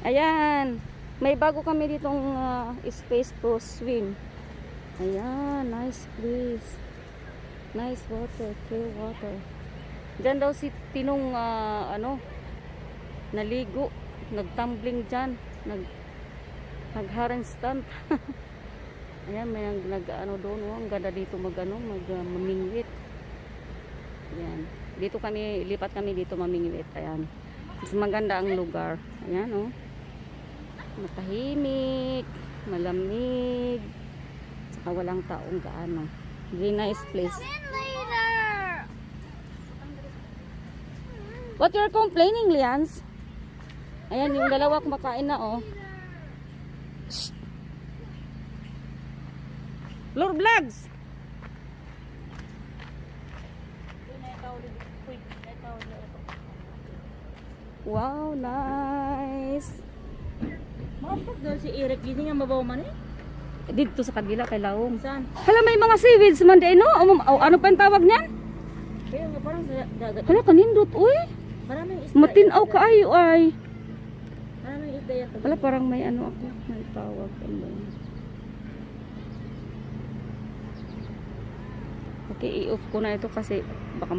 Ayan. May bago kami ditong space to swim. Ayan, nice place. Nice water, clear water. Diyan daw si Tinong naligo, nagtumbling diyan, nagharang stunt. Ayan, may doon, ang ganda dito mamingwit. Ayan. Dito lipat kami dito mamingwit. Ayan. Mas maganda ang lugar. Ayan, oh. Matahimik, malamig, saka walang taong gaano. Very nice place. What you're complaining, Lians? Ayan, yung dalawa kumakain na, oh. Shh. Lord Vlogs! Wow, nice! Mapag doon si Eric, hindi nga mabaw man eh. Dito sa kabila kay Laong. Saan? Hala, may mga seaweeds man din, no? Ano pa ang tawag niyan? Kaya nga parang sa dagat. Hala, kanindot, uy. Maraming isda. Matinaw ka ayo ay. Maraming isda yan. Hala, parang may ako. May tawag. Okay, i-off ko na ito kasi baka